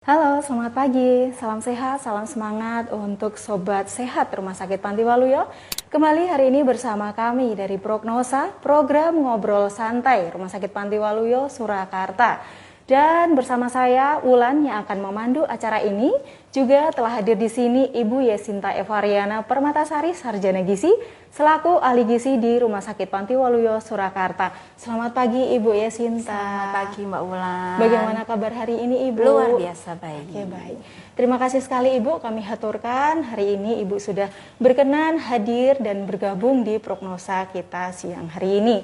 Halo, selamat pagi. Salam sehat, salam semangat untuk Sobat Sehat Rumah Sakit Panti Waluyo. Kembali hari ini bersama kami dari Prognosa, program Ngobrol Santai Rumah Sakit Panti Waluyo, Surakarta. Dan bersama saya, Wulan, yang akan memandu acara ini. Juga telah hadir di sini Ibu Yesinta Evariana Permatasari, Sarjana Gizi, selaku ahli gizi di Rumah Sakit Panti Waluyo, Surakarta. Selamat pagi Ibu Yesinta. Selamat pagi Mbak Wulan. Bagaimana kabar hari ini Ibu? Luar biasa baik. Oke, baik. Terima kasih sekali Ibu, kami haturkan hari ini Ibu sudah berkenan hadir dan bergabung di Prognosa kita siang hari ini.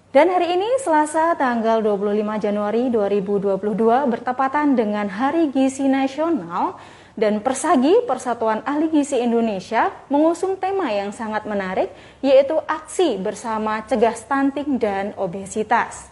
Dan hari ini Selasa tanggal 25 Januari 2022 bertepatan dengan Hari Gizi Nasional, dan Persagi, Persatuan Ahli Gizi Indonesia, mengusung tema yang sangat menarik, yaitu aksi bersama cegah stunting dan obesitas.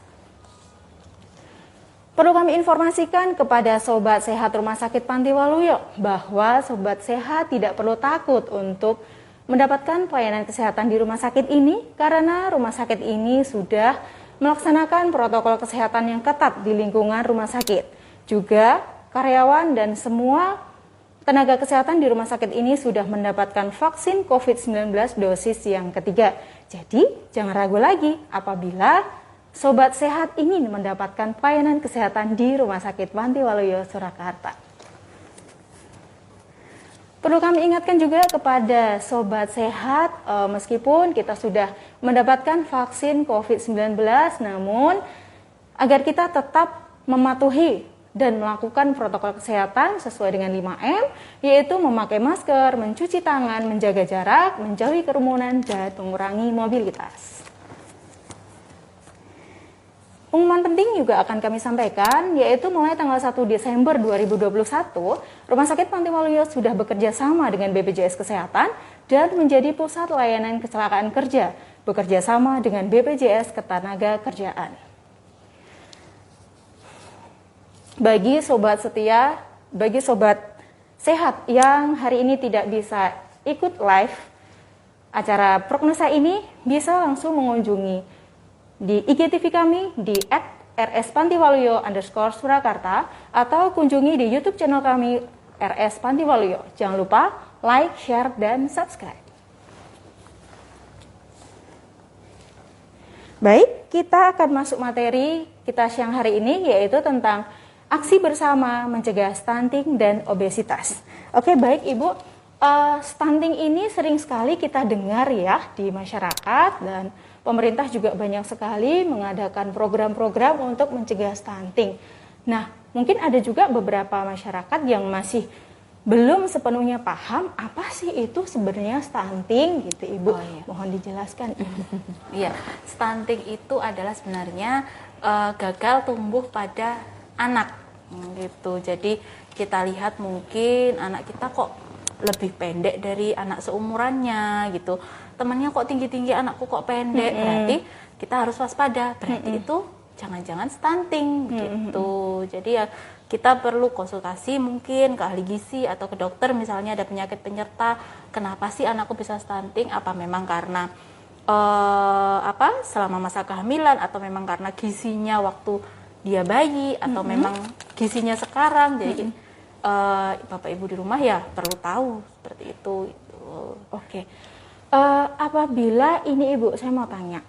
Perlu kami informasikan kepada Sobat Sehat Rumah Sakit Panti Waluyo bahwa Sobat Sehat tidak perlu takut untuk mendapatkan pelayanan kesehatan di rumah sakit ini, karena rumah sakit ini sudah melaksanakan protokol kesehatan yang ketat di lingkungan rumah sakit. Juga karyawan dan semua tenaga kesehatan di rumah sakit ini sudah mendapatkan vaksin COVID-19 dosis yang ketiga. Jadi jangan ragu lagi apabila Sobat Sehat ingin mendapatkan pelayanan kesehatan di Rumah Sakit Panti Waluyo, Surakarta. Perlu kami ingatkan juga kepada Sobat Sehat, meskipun kita sudah mendapatkan vaksin COVID-19, namun agar kita tetap mematuhi dan melakukan protokol kesehatan sesuai dengan 5M, yaitu memakai masker, mencuci tangan, menjaga jarak, menjauhi kerumunan, dan mengurangi mobilitas. Pengumuman penting juga akan kami sampaikan, yaitu mulai tanggal 1 Desember 2021, Rumah Sakit Panti Waluyo sudah bekerja sama dengan BPJS Kesehatan dan menjadi pusat layanan kecelakaan kerja, bekerja sama dengan BPJS Ketenagakerjaan. Bagi Sobat setia, bagi Sobat Sehat yang hari ini tidak bisa ikut live acara Prognosa ini, bisa langsung mengunjungi di IGTV kami di @rspantiwaluyo_Surakarta atau kunjungi di YouTube channel kami RS Panti Waluyo. Jangan lupa like, share, dan subscribe. Baik, kita akan masuk materi kita siang hari ini, yaitu tentang aksi bersama mencegah stunting dan obesitas. Oke, baik Ibu, stunting ini sering sekali kita dengar ya di masyarakat, dan pemerintah juga banyak sekali mengadakan program-program untuk mencegah stunting. Nah, mungkin ada juga beberapa masyarakat yang masih belum sepenuhnya paham apa sih itu sebenarnya stunting gitu Ibu. Oh, iya. Mohon dijelaskan. Iya, stunting itu adalah sebenarnya gagal tumbuh pada anak gitu. Jadi kita lihat mungkin anak kita kok lebih pendek dari anak seumurannya gitu. Temannya kok tinggi-tinggi, anakku kok pendek, berarti kita harus waspada, berarti itu jangan-jangan stunting gitu. Jadi ya kita perlu konsultasi mungkin ke ahli gizi atau ke dokter, misalnya ada penyakit penyerta, kenapa sih anakku bisa stunting, apa memang karena selama masa kehamilan, atau memang karena gizinya waktu dia bayi, atau memang gizinya sekarang. Jadi Bapak Ibu di rumah ya perlu tahu seperti itu gitu. Oke. Apabila ini Ibu, saya mau tanya,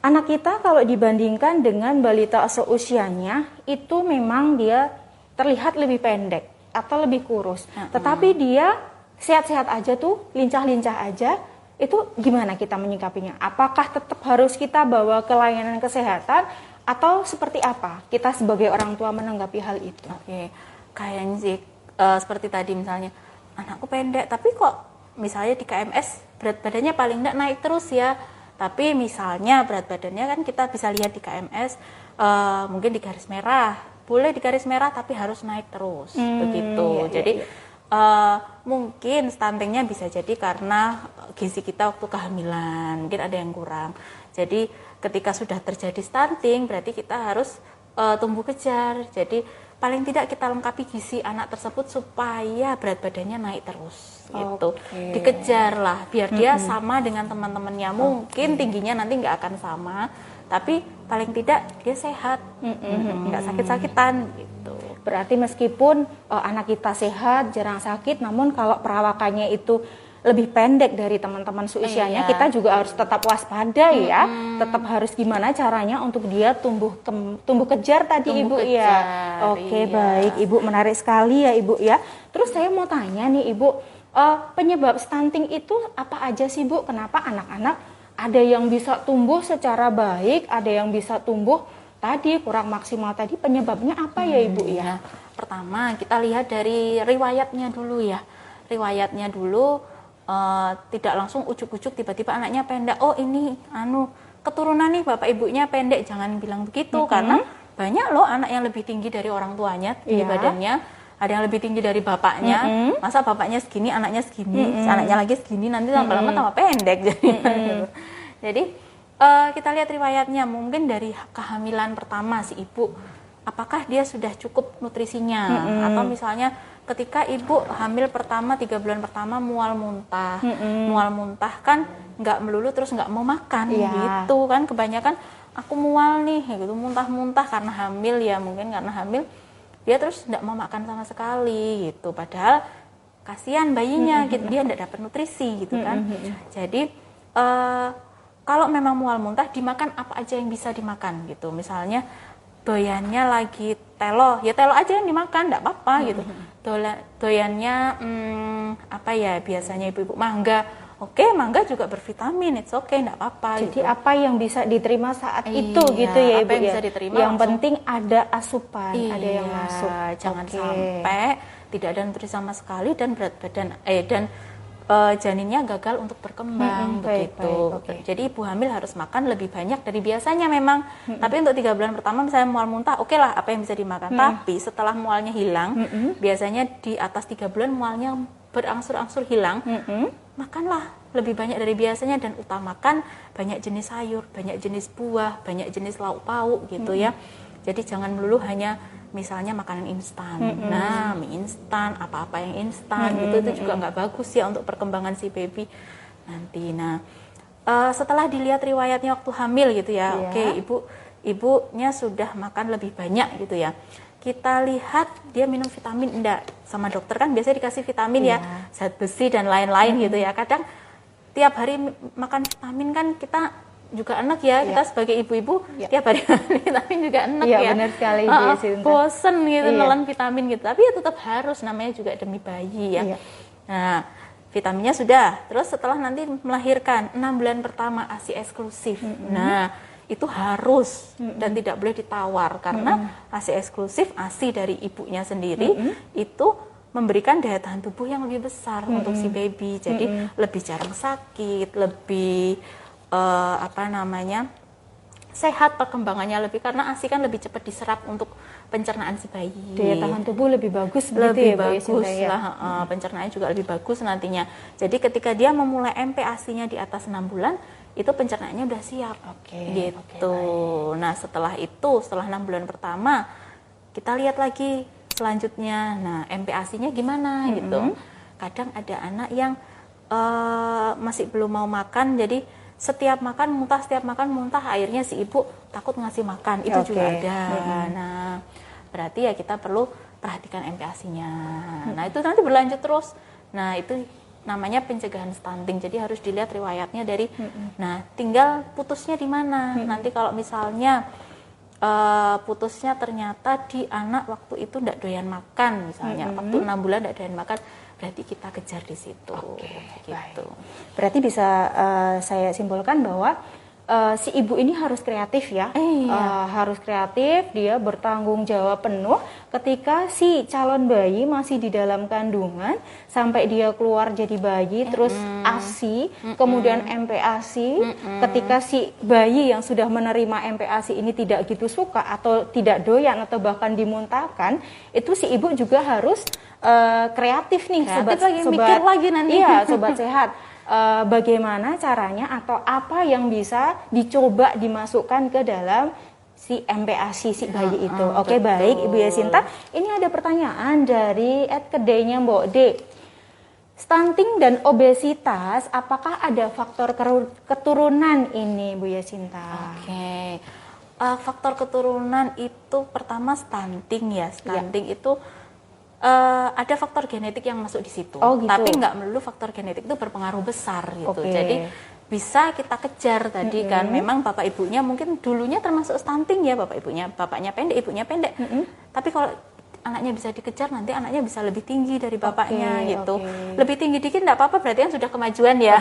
anak kita kalau dibandingkan dengan balita seusianya, itu memang dia terlihat lebih pendek atau lebih kurus, tetapi dia sehat-sehat aja tuh, lincah-lincah aja, itu gimana kita menyikapinya? Apakah tetap harus kita bawa ke layanan kesehatan, atau seperti apa kita sebagai orang tua menanggapi hal itu? Oke, kayaknya sih seperti tadi misalnya, anakku pendek, tapi kok misalnya di KMS berat badannya paling enggak naik terus ya. Tapi misalnya berat badannya kan kita bisa lihat di KMS, mungkin di garis merah, boleh di garis merah tapi harus naik terus, begitu. Iya, jadi iya. Mungkin stuntingnya bisa jadi karena gizi kita waktu kehamilan, mungkin ada yang kurang. Jadi ketika sudah terjadi stunting, berarti kita harus tumbuh kejar. Jadi paling tidak kita lengkapi gizi anak tersebut supaya berat badannya naik terus gitu. Dikejar lah biar dia sama dengan teman-temannya. Mungkin tingginya nanti nggak akan sama, tapi paling tidak dia sehat, nggak sakit-sakitan gitu. Berarti meskipun anak kita sehat, jarang sakit, namun kalau perawakannya itu lebih pendek dari teman-teman seusianya, kita juga harus tetap waspada ya. Tetap harus gimana caranya untuk dia tumbuh kejar tadi Ibu ya. Oke, baik Ibu, menarik sekali ya Ibu ya. Terus saya mau tanya nih Ibu, penyebab stunting itu apa aja sih Bu? Kenapa anak-anak ada yang bisa tumbuh secara baik, ada yang bisa tumbuh tadi kurang maksimal tadi, penyebabnya apa ya Ibu ya? Pertama kita lihat dari riwayatnya dulu ya. Riwayatnya dulu tidak langsung ujuk-ujuk tiba-tiba anaknya pendek. Oh ini keturunan nih bapak ibunya pendek, jangan bilang begitu karena banyak loh anak yang lebih tinggi dari orang tuanya tinggi badannya, ada yang lebih tinggi dari bapaknya. Masa bapaknya segini, anaknya segini, anaknya lagi segini, nanti lama-lama tambah pendek jadi kita lihat riwayatnya, mungkin dari kehamilan pertama si ibu, apakah dia sudah cukup nutrisinya, atau misalnya ketika ibu hamil pertama 3 bulan pertama mual muntah, mual muntah kan nggak melulu terus nggak mau makan gitu kan, kebanyakan aku mual nih gitu, muntah-muntah karena hamil ya, mungkin karena hamil dia terus nggak mau makan sama sekali gitu, padahal kasihan bayinya gitu, dia nggak dapat nutrisi gitu kan. Jadi kalau memang mual muntah, dimakan apa aja yang bisa dimakan gitu, misalnya doyannya lagi telo, ya telo aja yang dimakan, enggak apa-apa gitu. Doyannya apa ya, biasanya ibu-ibu mangga. Oke, mangga juga bervitamin, it's okay, enggak apa-apa. Jadi gitu. Apa yang bisa diterima saat itu gitu ya Ibu yang ya. Bisa diterima yang langsung, penting ada asupan, ada yang masuk. Jangan sampai tidak ada nutrisi sama sekali dan berat badan janinnya gagal untuk berkembang begitu. Jadi ibu hamil harus makan lebih banyak dari biasanya memang. Tapi untuk 3 bulan pertama misalnya mual muntah, oke lah apa yang bisa dimakan. Tapi setelah mualnya hilang, biasanya di atas 3 bulan mualnya berangsur-angsur hilang, makanlah lebih banyak dari biasanya dan utamakan banyak jenis sayur, banyak jenis buah, banyak jenis lauk pauk gitu ya. Jadi jangan melulu hanya misalnya makanan instan, nah mie instan, apa-apa yang instan itu juga nggak bagus ya untuk perkembangan si baby nanti. Nah setelah dilihat riwayatnya waktu hamil gitu ya, oke, ibunya sudah makan lebih banyak gitu ya. Kita lihat dia minum vitamin enggak, sama dokter kan biasanya dikasih vitamin ya, zat besi dan lain-lain gitu ya. Kadang tiap hari makan vitamin kan kita juga enak ya, kita sebagai ibu-ibu tiap hari vitamin juga enak ya. Benar sekali bosen gitu nelan vitamin gitu, tapi ya tetap harus, namanya juga demi bayi ya. Nah vitaminnya sudah, terus setelah nanti melahirkan 6 bulan pertama ASI eksklusif. Nah itu harus dan tidak boleh ditawar karena ASI eksklusif, ASI dari ibunya sendiri itu memberikan daya tahan tubuh yang lebih besar untuk si baby, jadi lebih jarang sakit, lebih sehat perkembangannya lebih, karena ASI kan lebih cepat diserap untuk pencernaan si bayi. Daya tahan tubuh lebih bagus lebih bagus lah, pencernaannya juga lebih bagus nantinya. Jadi ketika dia memulai MPASI-nya di atas 6 bulan, itu pencernaannya udah siap. Gitu. Nah, setelah 6 bulan pertama, kita lihat lagi selanjutnya. Nah, MPASI-nya gimana gitu. Kadang ada anak yang masih belum mau makan, jadi setiap makan muntah, akhirnya si ibu takut ngasih makan, itu juga ada. Nah, berarti ya kita perlu perhatikan MPASI-nya. Nah, itu nanti berlanjut terus. Nah, itu namanya pencegahan stunting. Jadi harus dilihat riwayatnya dari nah, tinggal putusnya di mana. Nanti kalau misalnya putusnya ternyata di anak waktu itu enggak doyan makan misalnya, waktu 6 bulan enggak doyan makan, berarti kita kejar di situ. Gitu. Berarti bisa saya simpulkan bahwa si ibu ini harus kreatif ya, harus kreatif, dia bertanggung jawab penuh ketika si calon bayi masih di dalam kandungan sampai dia keluar jadi bayi, terus ASI, kemudian MPASI. Ketika si bayi yang sudah menerima MPASI ini tidak gitu suka atau tidak doyan atau bahkan dimuntahkan, itu si ibu juga harus kreatif nih, sobat mikir lagi nanti. Iya, sobat sehat. Bagaimana caranya atau apa yang bisa dicoba dimasukkan ke dalam si MPASI si bayi itu. Oke, baik Ibu Yasinta. Ini ada pertanyaan dari @kedainya Mbok D. Stunting dan obesitas, apakah ada faktor keturunan ini Bu Yasinta? Oke. Faktor keturunan itu pertama stunting ya. Stunting itu ada faktor genetik yang masuk di situ. Oh, gitu. Tapi nggak melulu faktor genetik itu berpengaruh besar gitu. Jadi bisa kita kejar tadi kan. Memang bapak ibunya mungkin dulunya termasuk stunting ya, bapaknya pendek, ibunya pendek. Tapi kalau anaknya bisa dikejar, nanti anaknya bisa lebih tinggi dari bapaknya gitu. Lebih tinggi dikit nggak apa-apa, berarti kan sudah kemajuan ya.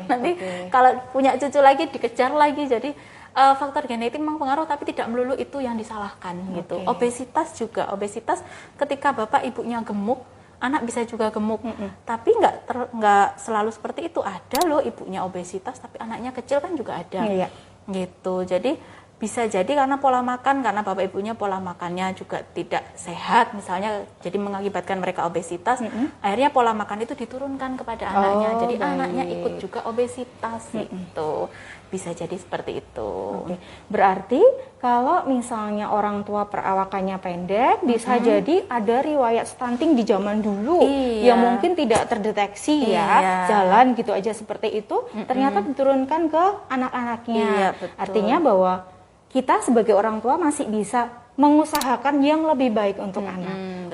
Nanti kalau punya cucu lagi dikejar lagi. Jadi faktor genetik memang pengaruh, tapi tidak melulu itu yang disalahkan gitu. Obesitas juga, obesitas ketika bapak ibunya gemuk, anak bisa juga gemuk. Tapi nggak selalu seperti itu. Ada loh ibunya obesitas tapi anaknya kecil kan juga ada. Gitu. Jadi bisa jadi karena pola makan, karena bapak ibunya pola makannya juga tidak sehat misalnya, jadi mengakibatkan mereka obesitas. Akhirnya pola makan itu diturunkan kepada anaknya, jadi anaknya ikut juga obesitas gitu. Bisa jadi seperti itu. Berarti kalau misalnya orang tua perawakannya pendek, bisa jadi ada riwayat stunting di zaman dulu yang mungkin tidak terdeteksi jalan gitu aja seperti itu, ternyata diturunkan ke anak-anaknya. Artinya bahwa kita sebagai orang tua masih bisa mengusahakan yang lebih baik untuk anak.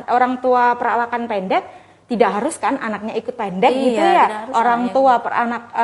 Orang tua perawakan pendek tidak harus kan anaknya ikut pendek gitu ya. Orang tua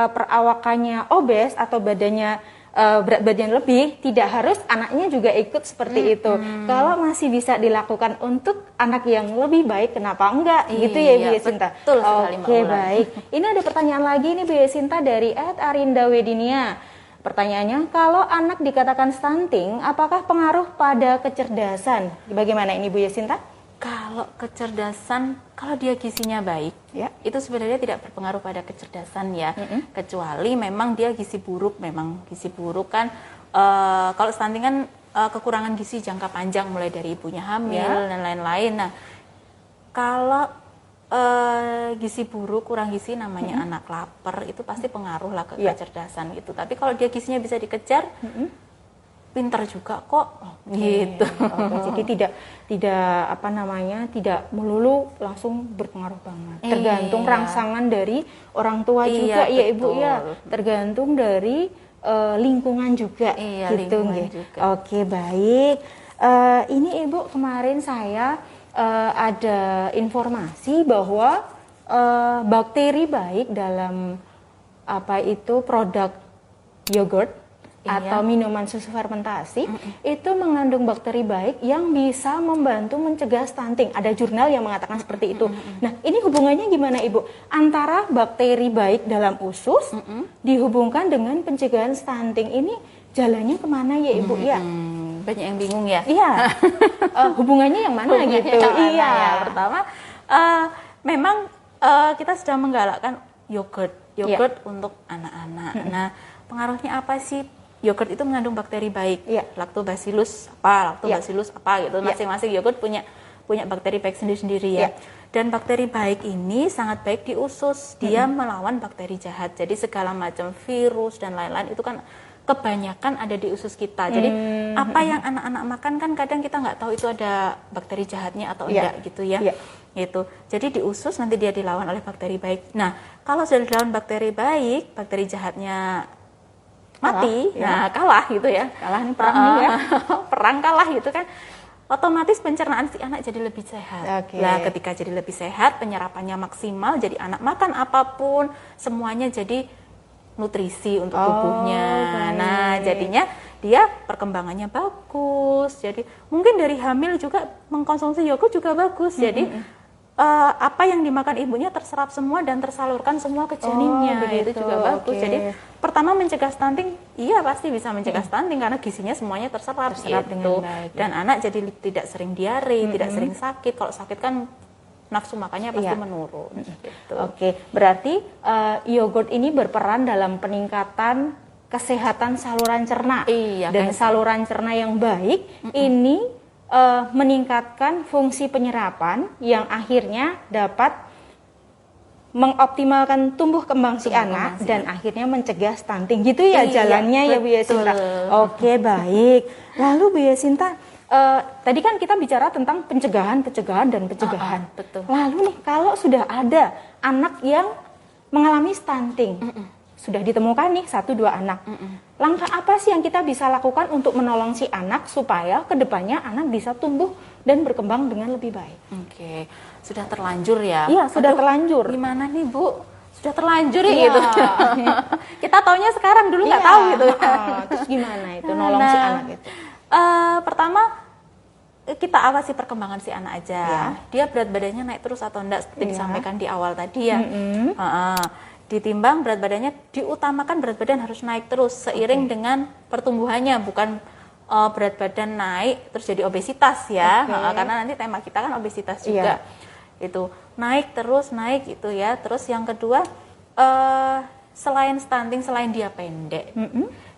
perawakannya obes atau badannya berat badan lebih, tidak harus anaknya juga ikut seperti itu. Kalau masih bisa dilakukan untuk anak yang lebih baik, kenapa enggak? Gitu ya Bu Yasinta. Oke, baik. Ini ada pertanyaan lagi nih Bu Yasinta dari @arindawedinia. Pertanyaannya, kalau anak dikatakan stunting, apakah pengaruh pada kecerdasan? Bagaimana ini Bu Yasinta? Kalau kecerdasan, kalau dia gizinya baik, itu sebenarnya tidak berpengaruh pada kecerdasan ya. Kecuali memang dia gizi buruk, kan. Kalau stunting kan kekurangan gizi jangka panjang, mulai dari ibunya hamil dan lain-lain. Nah, kalau gizi buruk, kurang gizi, namanya anak lapar, itu pasti pengaruh lah ke kecerdasan gitu. Tapi kalau dia gizinya bisa dikejar, pintar juga kok gitu. Jadi tidak melulu langsung berpengaruh banget. Tergantung rangsangan dari orang tua juga ya Ibu ya. Tergantung dari lingkungan juga gitu. Oke, baik. Ini Ibu, kemarin saya ada informasi bahwa bakteri baik dalam produk yogurt atau minuman susu fermentasi itu mengandung bakteri baik yang bisa membantu mencegah stunting. Ada jurnal yang mengatakan seperti itu. Nah, ini hubungannya gimana Ibu? Antara bakteri baik dalam usus dihubungkan dengan pencegahan stunting. Ini jalannya kemana ya Ibu ya? Banyak yang bingung ya. Iya. Hubungannya yang mana gitu? Ya. Pertama, memang kita sedang menggalakkan yogurt untuk anak-anak. Nah, pengaruhnya apa sih? Yogurt itu mengandung bakteri baik, lactobacillus gitu. Masing-masing yogurt punya bakteri baik sendiri-sendiri ya. Dan bakteri baik ini sangat baik di usus. Dia melawan bakteri jahat. Jadi segala macam virus dan lain-lain itu kan kebanyakan ada di usus kita. Jadi apa yang anak-anak makan kan kadang kita nggak tahu itu ada bakteri jahatnya atau enggak gitu ya. Gitu. Jadi di usus nanti dia dilawan oleh bakteri baik. Nah, kalau sudah dilawan bakteri baik, bakteri jahatnya mati, kalah gitu ya. Kalah nih perang nih ya. Perang kalah gitu kan. Otomatis pencernaan si anak jadi lebih sehat. Nah, ketika jadi lebih sehat, penyerapannya maksimal, jadi anak makan apapun, semuanya jadi nutrisi untuk tubuhnya. Nah, jadinya dia perkembangannya bagus. Jadi mungkin dari hamil juga mengkonsumsi yogurt juga bagus. Jadi apa yang dimakan ibunya terserap semua dan tersalurkan semua ke janinnya. Itu juga bagus. Jadi pertama mencegah stunting, pasti bisa mencegah stunting karena gizinya semuanya terserap gitu. Dengan baik, dan anak jadi tidak sering diare, tidak sering sakit. Kalau sakit kan nafsu makannya pasti menurun. Gitu. Oke, berarti yogurt ini berperan dalam peningkatan kesehatan saluran cerna. Dan saluran cerna yang baik ini meningkatkan fungsi penyerapan yang akhirnya dapat mengoptimalkan tumbuh kembang si anak dan akhirnya mencegah stunting. Gitu ya jalannya ya Bu Yasinta. Oke, baik. Lalu Bu Yasinta, tadi kan kita bicara tentang pencegahan. Lalu nih, kalau sudah ada anak yang mengalami stunting, sudah ditemukan nih 1-2 anak. Langkah apa sih yang kita bisa lakukan untuk menolong si anak supaya kedepannya anak bisa tumbuh dan berkembang dengan lebih baik? Oke, sudah terlanjur ya? Iya, sudah terlanjur. Gimana nih Bu? Sudah terlanjur ya gitu. Kita taunya sekarang, dulu nggak tahu gitu. Terus gimana itu nolong si anak itu? Pertama kita awasi perkembangan si anak aja. Dia berat badannya naik terus atau enggak seperti disampaikan di awal tadi ya. Ditimbang berat badannya, diutamakan berat badan harus naik terus seiring dengan pertumbuhannya, bukan berat badan naik terus jadi obesitas ya. Karena nanti tema kita kan obesitas juga. Itu naik terus naik itu ya. Terus yang kedua, selain stunting, selain dia pendek,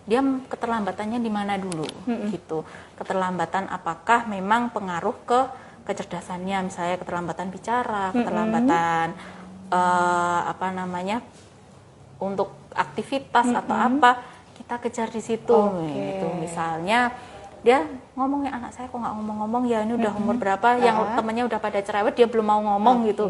dia keterlambatannya di mana dulu gitu. Keterlambatan apakah memang pengaruh ke kecerdasannya, misalnya keterlambatan bicara, keterlambatan untuk aktivitas atau apa, kita kejar di situ. Gitu. Misalnya dia ngomongnya, anak saya kok nggak ngomong-ngomong ya, ini udah umur berapa, yang temennya udah pada cerewet dia belum mau ngomong gitu.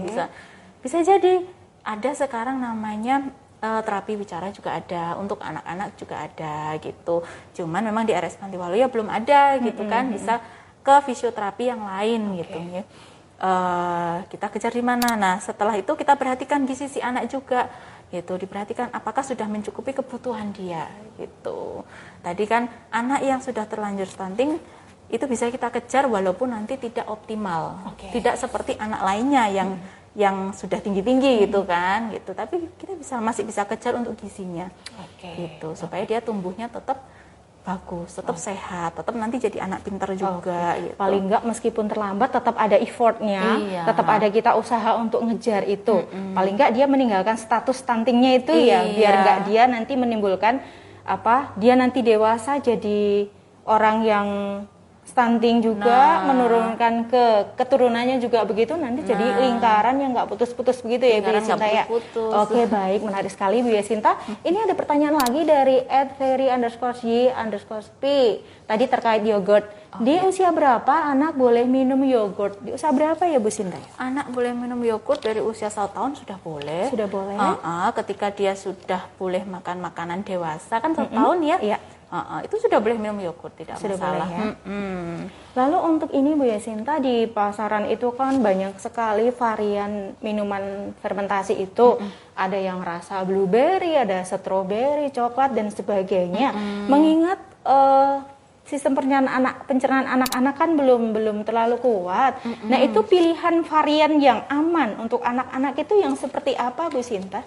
Bisa jadi ada sekarang namanya terapi bicara juga ada, untuk anak-anak juga ada gitu. Cuman memang di RS Panti Waluyo belum ada gitu kan, bisa ke fisioterapi yang lain gitu ya. Kita kejar di mana. Nah, setelah itu kita perhatikan gizi si anak juga gitu, diperhatikan apakah sudah mencukupi kebutuhan dia gitu. Tadi kan anak yang sudah terlanjur stunting itu bisa kita kejar walaupun nanti tidak optimal, tidak seperti anak lainnya yang sudah tinggi-tinggi gitu kan gitu, tapi kita masih bisa kejar untuk gizinya gitu, supaya dia tumbuhnya tetap bagus, tetap sehat, tetap nanti jadi anak pintar juga gitu. Paling enggak meskipun terlambat tetap ada effortnya, tetap ada kita usaha untuk ngejar itu. Paling enggak dia meninggalkan status stuntingnya itu ya, biar enggak dia nanti menimbulkan dia nanti dewasa jadi orang yang stunting juga, menurunkan ke keturunannya juga begitu, nanti jadi lingkaran yang nggak putus-putus begitu ya Bu Yasinta ya. Oke, baik, menarik sekali Bu Yasinta. Ini ada pertanyaan lagi dari @ferry_y_p. Tadi terkait yogurt. Di usia berapa anak boleh minum yogurt? Di usia berapa ya Bu Sinta? Anak boleh minum yogurt dari usia 1 tahun sudah boleh. Sudah boleh. Ketika dia sudah boleh makan makanan dewasa kan 1 tahun ya. Iya. Itu sudah boleh minum yogurt, tidak sudah masalah. Boleh, ya? Lalu untuk ini Bu Yasinta, di pasaran itu kan banyak sekali varian minuman fermentasi itu. Ada yang rasa blueberry, ada strawberry, coklat dan sebagainya. Mengingat sistem pencernaan anak-anak kan belum terlalu kuat. Nah, itu pilihan varian yang aman untuk anak-anak itu yang seperti apa Bu Sinta?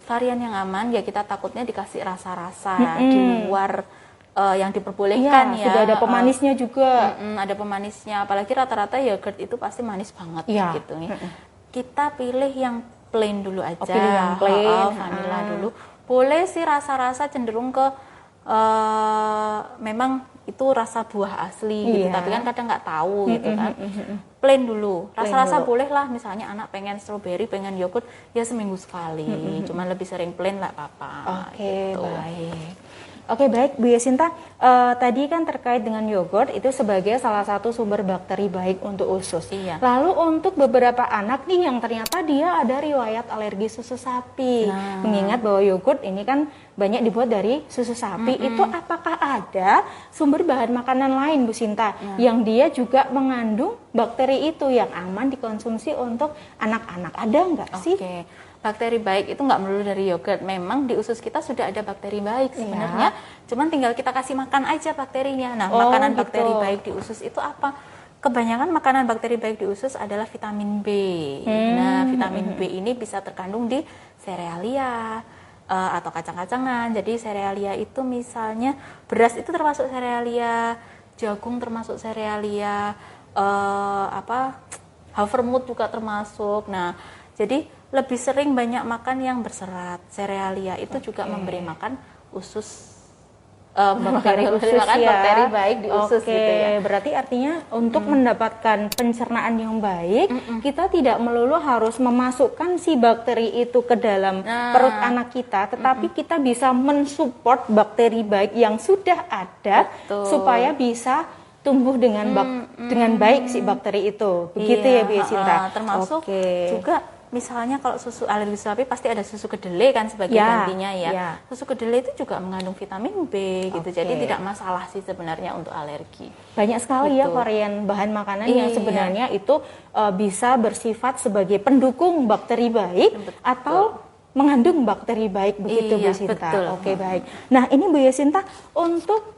Varian yang aman ya, kita takutnya dikasih rasa-rasa di luar yang diperbolehkan ya. Sudah ada pemanisnya juga. Ada pemanisnya, apalagi rata-rata yogurt itu pasti manis banget gitu ya. Kita pilih yang plain dulu aja. Pilih yang plain, vanilla dulu. Boleh sih rasa-rasa cenderung ke memang itu rasa buah asli gitu, tapi kan kadang nggak tahu gitu kan. Plain dulu, rasa-rasa boleh lah, misalnya anak pengen strawberry, pengen yogurt, ya seminggu sekali, cuman lebih sering plain nggak apa-apa. Gitu. Baik. Oke, baik Bu Yasinta, tadi kan terkait dengan yogurt itu sebagai salah satu sumber bakteri baik untuk usus. Lalu untuk beberapa anak nih yang ternyata dia ada riwayat alergi susu sapi, mengingat bahwa yogurt ini kan banyak dibuat dari susu sapi, itu apakah ada sumber bahan makanan lain Bu Sinta yang dia juga mengandung bakteri itu yang aman dikonsumsi untuk anak-anak? Ada nggak sih? Bakteri baik itu nggak melulu dari yogurt. Memang di usus kita sudah ada bakteri baik sebenarnya, cuman tinggal kita kasih makan aja bakterinya. Nah, makanan bakteri baik di usus itu apa? Kebanyakan makanan bakteri baik di usus adalah vitamin B. Nah, vitamin B ini bisa terkandung di serealia atau kacang-kacangan. Jadi serealia itu misalnya beras itu termasuk serealia, jagung termasuk serealia, havermut juga termasuk. Nah, jadi lebih sering banyak makan yang berserat. Serealia itu juga memberi makan usus, bakteri baik di usus gitu ya. Berarti artinya untuk mendapatkan pencernaan yang baik, kita tidak melulu harus memasukkan si bakteri itu ke dalam perut anak kita, tetapi kita bisa mensupport bakteri baik yang sudah ada supaya bisa tumbuh dengan baik si bakteri itu. Begitu ya Bu Yasinta. Termasuk juga misalnya kalau susu alergi sapi pasti ada susu kedelai kan sebagai gantinya ya. Susu kedelai itu juga mengandung vitamin B gitu. Jadi tidak masalah sih sebenarnya untuk alergi. Banyak sekali ya varian bahan makanan yang sebenarnya itu bisa bersifat sebagai pendukung bakteri baik atau mengandung bakteri baik begitu Bu Sinta. Oke, baik. Nah, ini Bu Yasinta untuk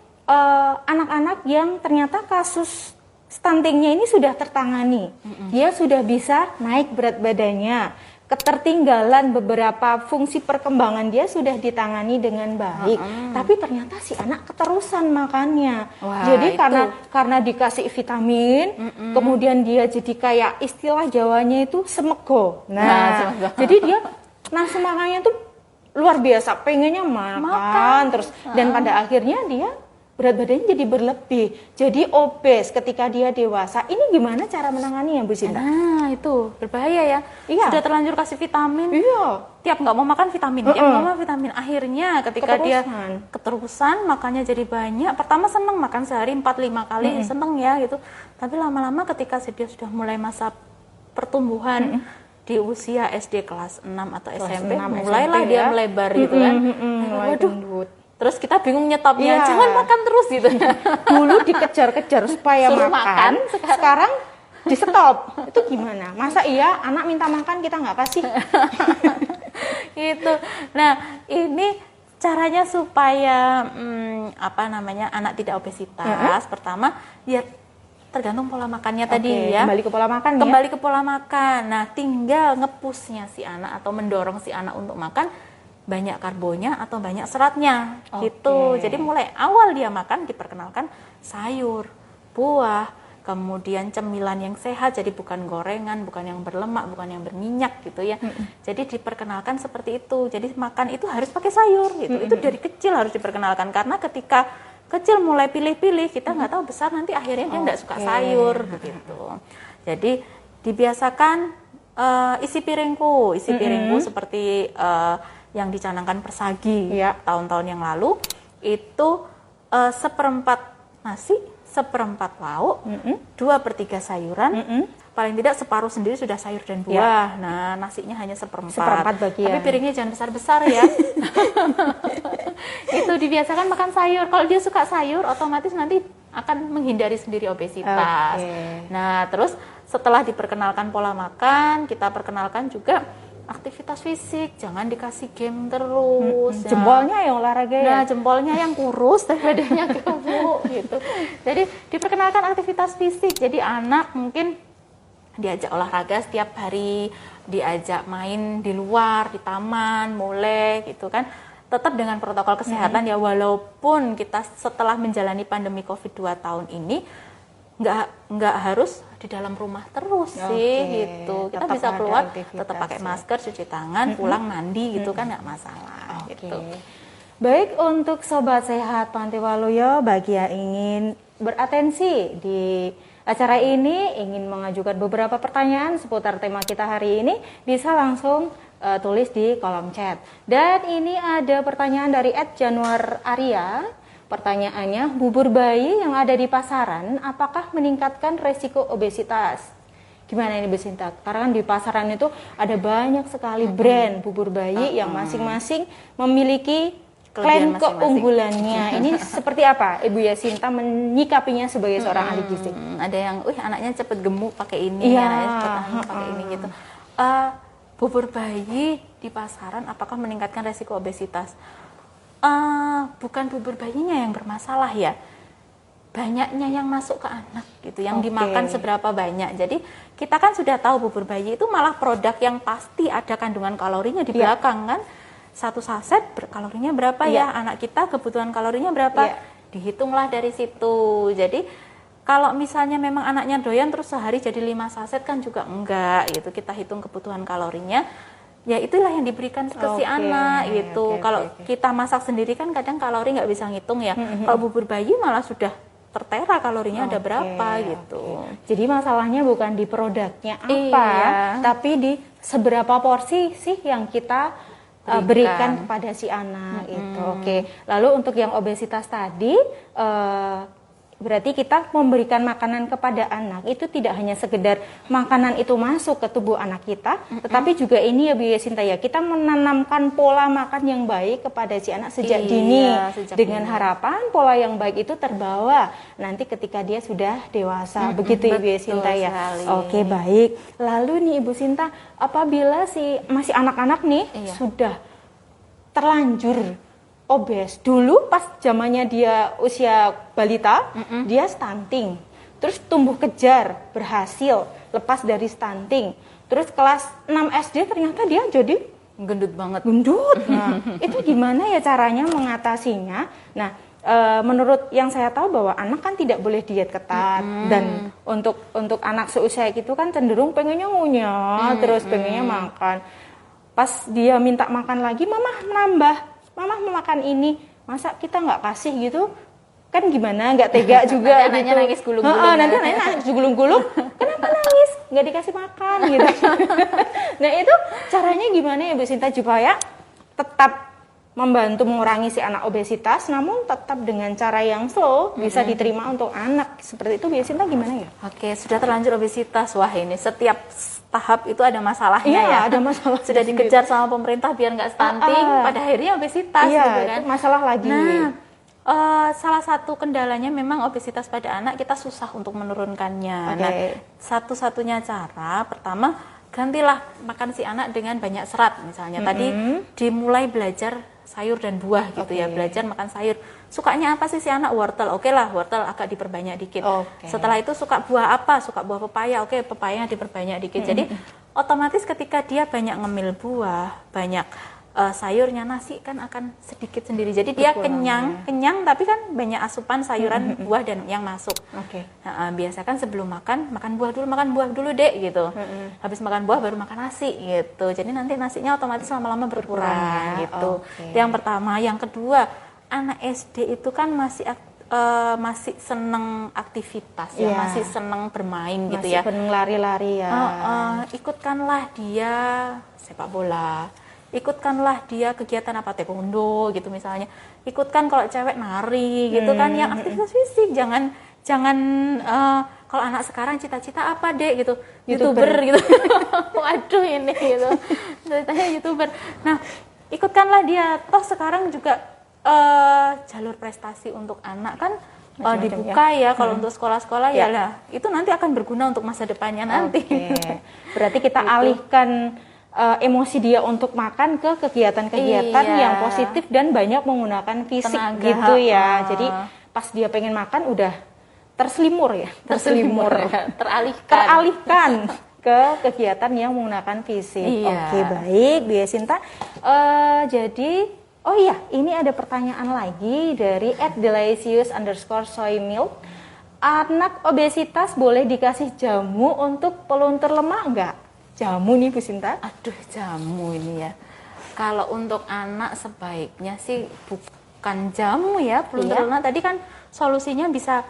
anak-anak yang ternyata kasus stuntingnya ini sudah tertangani, dia sudah bisa naik berat badannya, ketertinggalan beberapa fungsi perkembangan dia sudah ditangani dengan baik, tapi ternyata si anak keterusan makannya. Jadi karena dikasih vitamin, kemudian dia jadi kayak istilah Jawanya itu semego. Nah, jadi dia nafsu makannya tuh luar biasa, pengennya makan terus, dan pada akhirnya dia berat badannya jadi berlebih, jadi obes ketika dia dewasa. Ini gimana cara menanganinya, Bu Sinta? Nah, itu berbahaya ya. Sudah terlanjur kasih vitamin. Tiap nggak mau makan vitamin, tiap nggak mau vitamin. Akhirnya ketika dia keterusan, makannya jadi banyak. Pertama seneng makan sehari 4-5 kali, seneng ya gitu. Tapi lama-lama ketika dia sudah mulai masa pertumbuhan, di usia SD kelas 6 atau SMP, mulailah dia melebar gitu kan. Waduh. Terus kita bingung nyetopnya, jangan makan terus gitu. Dulu dikejar-kejar supaya makan, sekarang di stop. Itu gimana? Masa iya anak minta makan kita nggak kasih? Gitu. Nah, ini caranya supaya anak tidak obesitas. Pertama, ya tergantung pola makannya tadi ya. Kembali ke pola makan ya. Kembali ke pola makan. Nah, tinggal ngepusnya si anak atau mendorong si anak untuk makan banyak karbonya atau banyak seratnya gitu. Jadi mulai awal dia makan diperkenalkan sayur, buah, kemudian cemilan yang sehat, jadi bukan gorengan, bukan yang berlemak, bukan yang berminyak gitu ya. Jadi diperkenalkan seperti itu. Jadi makan itu harus pakai sayur gitu. Itu dari kecil harus diperkenalkan, karena ketika kecil mulai pilih-pilih, kita nggak tahu besar nanti akhirnya dia nggak suka sayur begitu. Jadi dibiasakan isi piringku seperti yang dicanangkan Persagi tahun-tahun yang lalu itu 1/4 nasi, 1/4 lauk, 2/3 sayuran, paling tidak separuh sendiri sudah sayur dan buah. Nah, nasinya hanya 1/4 bagian. Tapi piringnya jangan besar-besar ya. Itu dibiasakan makan sayur. Kalau dia suka sayur, otomatis nanti akan menghindari sendiri obesitas. Nah, terus setelah diperkenalkan pola makan, kita perkenalkan juga aktivitas fisik, jangan dikasih game terus. Jempolnya yang olahraga ya. Nah, jempolnya yang kurus dan badannya gemuk gitu. Jadi diperkenalkan aktivitas fisik. Jadi anak mungkin diajak olahraga setiap hari, diajak main di luar, di taman, mulai gitu kan. Tetap dengan protokol kesehatan ya, walaupun kita setelah menjalani pandemi Covid 2 tahun ini nggak harus di dalam rumah terus sih gitu. Kita tetap bisa keluar, tetap pakai masker, cuci tangan, pulang mandi gitu kan nggak masalah gitu. Baik, untuk Sobat Sehat Panti Waluyo, bagi yang ingin beratensi di acara ini, ingin mengajukan beberapa pertanyaan seputar tema kita hari ini, bisa langsung tulis di kolom chat. Dan ini ada pertanyaan dari @januar_arya. Pertanyaannya, bubur bayi yang ada di pasaran apakah meningkatkan resiko obesitas? Gimana ini Bu Sinta? Karena kan di pasaran itu ada banyak sekali brand bubur bayi yang masing-masing memiliki klaim keunggulannya. Ini seperti apa Ibu Yasinta menyikapinya sebagai seorang ahli gizi? Ada yang, anaknya cepet gemuk pakai ini, anaknya cepet pakai ini gitu. Bubur bayi di pasaran apakah meningkatkan resiko obesitas? Bukan bubur bayinya yang bermasalah ya, banyaknya yang masuk ke anak gitu, yang dimakan seberapa banyak. Jadi kita kan sudah tahu bubur bayi itu malah produk yang pasti ada kandungan kalorinya di belakang kan. Satu saset kalorinya berapa ya, anak kita kebutuhan kalorinya berapa, dihitunglah dari situ. Jadi kalau misalnya memang anaknya doyan terus sehari jadi 5 saset kan juga enggak gitu, kita hitung kebutuhan kalorinya. Ya itulah yang diberikan ke si anak gitu. Kalau kita masak sendiri kan kadang kalori nggak bisa ngitung ya. Kalau bubur bayi malah sudah tertera kalorinya ada berapa gitu. Jadi masalahnya bukan di produknya apa, tapi di seberapa porsi sih yang kita berikan kepada si anak itu. Lalu untuk yang obesitas tadi, Berarti kita memberikan makanan kepada anak itu tidak hanya sekedar makanan itu masuk ke tubuh anak kita, tetapi juga ini ya Bu Yesinta ya, kita menanamkan pola makan yang baik kepada si anak sejak dini, dengan harapan pola yang baik itu terbawa nanti ketika dia sudah dewasa. Begitu Ibu Yesinta ya. Oke, baik. Lalu nih Ibu Sinta, apabila si masih anak-anak nih sudah terlanjur obes, dulu pas zamannya dia usia balita, dia stunting, terus tumbuh kejar, berhasil lepas dari stunting, terus kelas 6 SD ternyata dia jadi gendut banget. Nah, itu gimana ya caranya mengatasinya? Nah, menurut yang saya tahu bahwa anak kan tidak boleh diet ketat, dan untuk anak seusia itu kan cenderung pengennya ngunyah, terus pengennya makan. Pas dia minta makan lagi, mama menambah. Mama mau makan ini, masa kita nggak kasih gitu? Kan gimana, nggak tega juga nanti gitu. Anaknya nangis gulung-gulung. Nanti anaknya nangis gulung-gulung, kenapa nangis? Nggak dikasih makan gitu. Nah itu caranya gimana ya Bu Sinta supaya tetap membantu mengurangi si anak obesitas, namun tetap dengan cara yang slow bisa diterima untuk anak. Seperti itu Bu Sinta gimana ya? Oke, sudah terlanjur obesitas, wah ini setiap tahap itu ada masalahnya ya. Ada masalah. Sudah dikejar sama pemerintah biar nggak stunting, pada akhirnya obesitas gitu kan. Itu masalah lagi. Nah, salah satu kendalanya memang obesitas pada anak, kita susah untuk menurunkannya. Nah, satu-satunya cara pertama, gantilah makan si anak dengan banyak serat misalnya. Tadi dimulai belajar sayur dan buah gitu ya, belajar makan sayur. Sukanya apa sih si anak? Wortel. Oke lah, wortel agak diperbanyak dikit. Setelah itu suka buah apa? Suka buah pepaya. Oke, pepaya diperbanyak dikit. Jadi otomatis ketika dia banyak ngemil buah, banyak sayurnya, nasi kan akan sedikit sendiri. Jadi dia kenyang tapi kan banyak asupan sayuran, buah dan yang masuk. Nah, biasakan sebelum makan buah dulu dek gitu. Habis makan buah baru makan nasi gitu. Jadi nanti nasinya otomatis lama-lama berkurang gitu. Itu yang pertama. Yang kedua, anak SD itu kan masih seneng aktivitas ya, masih seneng bermain gitu ya. Masih seneng lari-lari ya. Ikutkanlah dia sepak bola. Ikutkanlah dia kegiatan apa, taekwondo gitu misalnya. Ikutkan kalau cewek nari gitu kan, yang aktivitas fisik. Jangan kalau anak sekarang cita-cita apa dek gitu, YouTuber gitu. Waduh ini gitu. Ceritanya YouTuber. Nah, ikutkanlah dia. Toh sekarang juga jalur prestasi untuk anak kan dibuka ya, kalau untuk sekolah-sekolah ya lah. Itu nanti akan berguna untuk masa depannya nanti. Berarti kita alihkan emosi dia untuk makan ke kegiatan-kegiatan yang positif dan banyak menggunakan fisik gitu ya. Jadi pas dia pengen makan udah teralihkan ke kegiatan yang menggunakan fisik. Oke, baik Bu Sinta. Jadi ini ada pertanyaan lagi dari @delicious_soymilk. Anak obesitas boleh dikasih jamu untuk peluntur lemak enggak? Jamu nih Bu Sinta. Aduh, jamu ini ya. Kalau untuk anak sebaiknya sih bukan jamu ya, peluntur lemak. Tadi kan solusinya bisa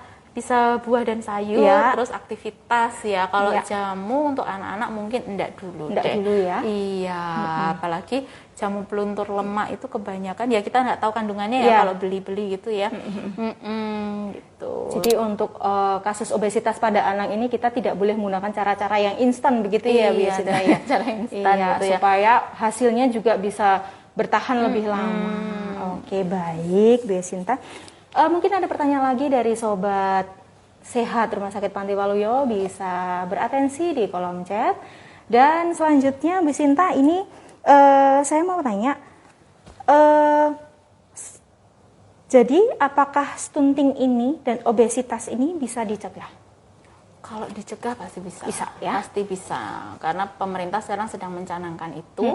buah dan sayur, terus aktivitas ya. Kalau jamu untuk anak-anak mungkin enggak dulu ya. Iya, apalagi jamu peluntur lemak itu kebanyakan ya kita nggak tahu kandungannya ya kalau beli-beli gitu ya. Gitu. Jadi untuk kasus obesitas pada anak ini kita tidak boleh menggunakan cara-cara yang instan begitu ya biasanya ya. Cara instan gitu ya. Supaya hasilnya juga bisa bertahan lebih lama. Oke, baik Bu Sinta. Mungkin ada pertanyaan lagi dari sobat sehat Rumah Sakit Panti Waluyo, bisa beratensi di kolom chat. Dan selanjutnya Bu Sinta, ini saya mau tanya, jadi apakah stunting ini dan obesitas ini bisa dicegah? Kalau dicegah pasti bisa. Bisa ya? Pasti bisa, karena pemerintah sekarang sedang mencanangkan itu.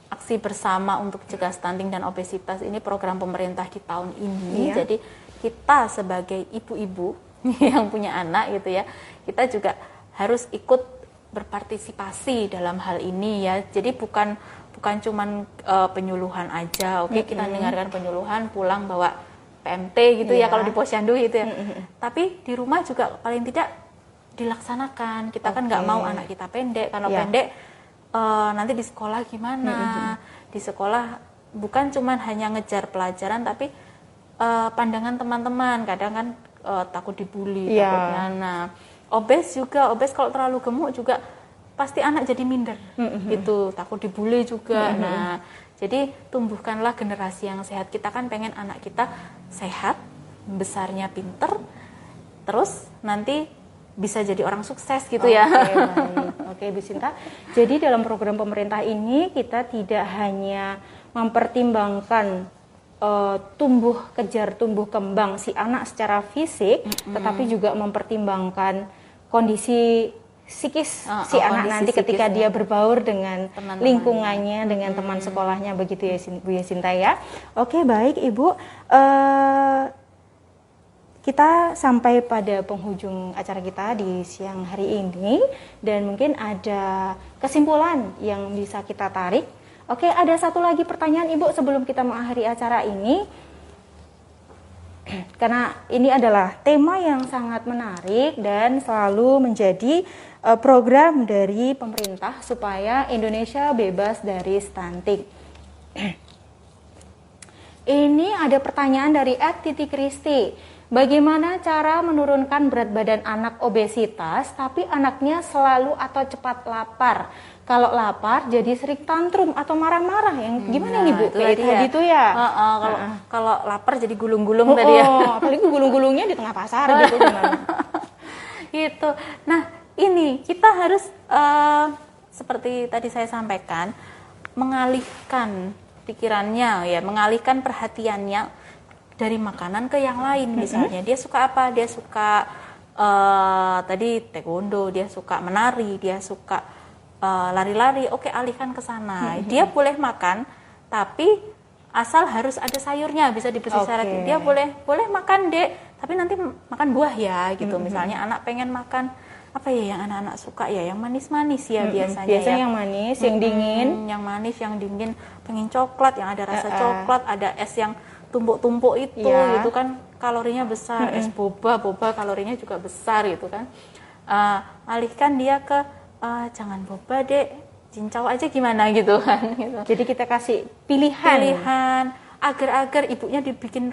Aksi bersama untuk cegah stunting dan obesitas ini program pemerintah di tahun ini. Jadi kita sebagai ibu-ibu yang punya anak gitu ya, kita juga harus ikut berpartisipasi dalam hal ini ya. Jadi bukan cuman penyuluhan aja. Kita dengarkan penyuluhan, pulang bawa PMT gitu ya kalau di posyandu gitu ya. Tapi di rumah juga paling tidak dilaksanakan. Kita kan nggak mau anak kita pendek. Kalau pendek nanti di sekolah gimana? Di sekolah bukan cuman hanya ngejar pelajaran, tapi pandangan teman-teman, kadang kan takut dibully, Iya. takutnya. Nah, obes kalau terlalu gemuk juga pasti anak jadi minder, gitu, takut dibully juga. Nah, jadi tumbuhkanlah generasi yang sehat. Kita kan pengen anak kita sehat, besarnya pinter, terus nanti bisa jadi orang sukses gitu ya. Baik. Oke, Bu Sinta. Jadi dalam program pemerintah ini kita tidak hanya mempertimbangkan tumbuh kembang si anak secara fisik, tetapi juga mempertimbangkan kondisi psikis si anak nanti ketika dia berbaur dengan lingkungannya, dengan teman sekolahnya, begitu ya Bu Sinta ya. Oke, baik Ibu. Kita sampai pada penghujung acara kita di siang hari ini, dan mungkin ada kesimpulan yang bisa kita tarik. Oke, ada satu lagi pertanyaan Ibu sebelum kita mengakhiri acara ini. Karena ini adalah tema yang sangat menarik dan selalu menjadi program dari pemerintah supaya Indonesia bebas dari stunting. Ini ada pertanyaan dari @Titi Kristi. Bagaimana cara menurunkan berat badan anak obesitas tapi anaknya selalu atau cepat lapar? Kalau lapar jadi sering tantrum atau marah-marah, yang gimana nih Bu? Kayak tadi itu ya. Kalau lapar jadi gulung-gulung tadi ya. Apalagi gulung-gulungnya di tengah pasar gitu gimana? Gitu. Nah, ini kita harus seperti tadi saya sampaikan, mengalihkan pikirannya ya, mengalihkan perhatiannya dari makanan ke yang lain. Misalnya dia suka apa? Dia suka tadi taekwondo, dia suka menari, dia suka lari-lari. Oke, alihkan ke sana. Dia boleh makan, tapi asal harus ada sayurnya, bisa diberi syarat. Dia boleh makan, Dek, tapi nanti makan buah ya gitu. Misalnya anak pengen makan apa ya yang anak-anak suka ya, yang manis-manis ya biasanya ya. Yang manis, yang dingin. Yang manis, yang dingin. Pengen coklat yang ada rasa coklat, ada es yang tumpuk-tumpuk itu gitu kan, kalorinya besar. Es boba kalorinya juga besar gitu kan. Alihkan dia ke jangan boba, Dek, cincau aja gimana gitu kan gitu. Jadi kita kasih pilihan agar-agar ibunya bikin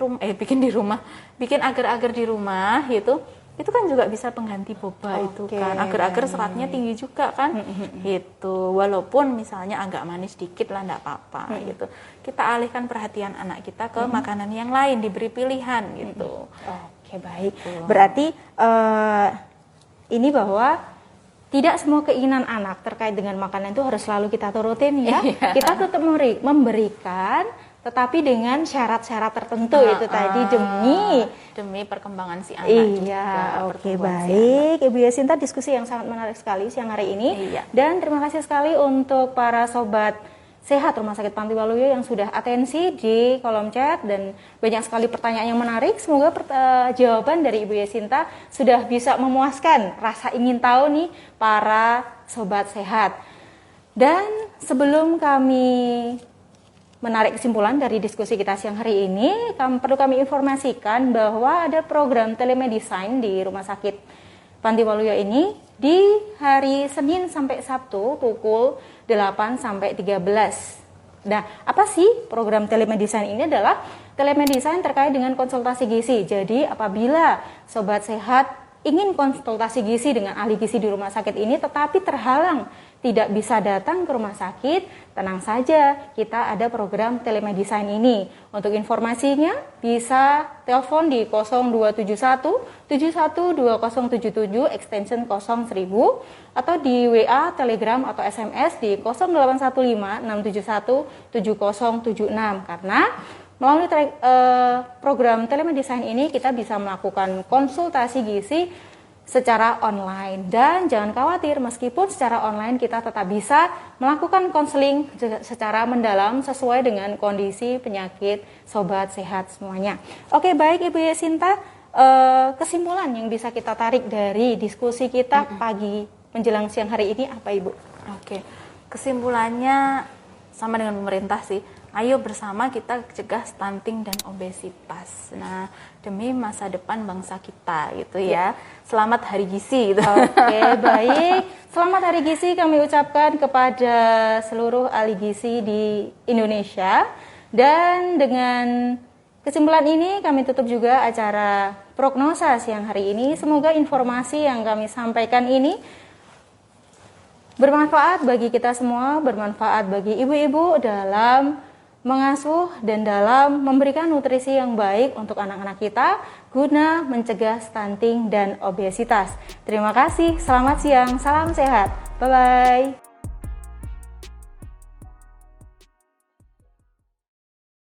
agar-agar di rumah gitu. Itu kan juga bisa pengganti boba itu kan. Agar-agar seratnya tinggi juga kan. Gitu. Walaupun misalnya agak manis dikit lah enggak apa-apa gitu. Kita alihkan perhatian anak kita ke makanan yang lain, diberi pilihan gitu. Oke, baik. Berarti ini bahwa tidak semua keinginan anak terkait dengan makanan itu harus selalu kita turutin ya. Kita tetap memberikan, tetapi dengan syarat-syarat tertentu itu tadi demi perkembangan si anak. Iya, oke, baik. Ibu Yasinta, diskusi yang sangat menarik sekali siang hari ini. Dan terima kasih sekali untuk para sobat sehat Rumah Sakit Panti Waluyo yang sudah atensi di kolom chat dan banyak sekali pertanyaan yang menarik. Semoga jawaban dari Ibu Yasinta sudah bisa memuaskan rasa ingin tahu nih para sobat sehat. Dan sebelum kami menarik kesimpulan dari diskusi kita siang hari ini, perlu kami informasikan bahwa ada program telemedicine di Rumah Sakit Panti Waluyo ini di hari Senin sampai Sabtu pukul 8 sampai 13. Nah, apa sih program telemedicine ini? Adalah telemedicine terkait dengan konsultasi gizi. Jadi, apabila sobat sehat ingin konsultasi gizi dengan ahli gizi di rumah sakit ini tetapi terhalang tidak bisa datang ke rumah sakit, tenang saja, kita ada program telemedicine ini. Untuk informasinya bisa telepon di 0271 712077 extension 01000 atau di WA, Telegram atau SMS di 0815 671 7076. Karena melalui program telemedicine ini kita bisa melakukan konsultasi gizi secara online. Dan jangan khawatir, meskipun secara online kita tetap bisa melakukan konseling secara mendalam sesuai dengan kondisi penyakit sobat sehat semuanya. Oke, baik Ibu Yasinta, kesimpulan yang bisa kita tarik dari diskusi kita pagi menjelang siang hari ini apa Ibu? Oke, kesimpulannya sama dengan pemerintah sih. Ayo bersama kita cegah stunting dan obesitas. Nah, demi masa depan bangsa kita gitu ya. Selamat Hari Gizi gitu. Oke, baik. Selamat Hari Gizi kami ucapkan kepada seluruh ahli gizi di Indonesia. Dan dengan Kesimpulan ini kami tutup juga acara prognosa siang hari ini. Semoga informasi yang kami sampaikan ini bermanfaat bagi kita semua, bermanfaat bagi ibu-ibu dalam mengasuh dan dalam memberikan nutrisi yang baik untuk anak-anak kita guna mencegah stunting dan obesitas. Terima kasih, selamat siang, salam sehat, bye-bye.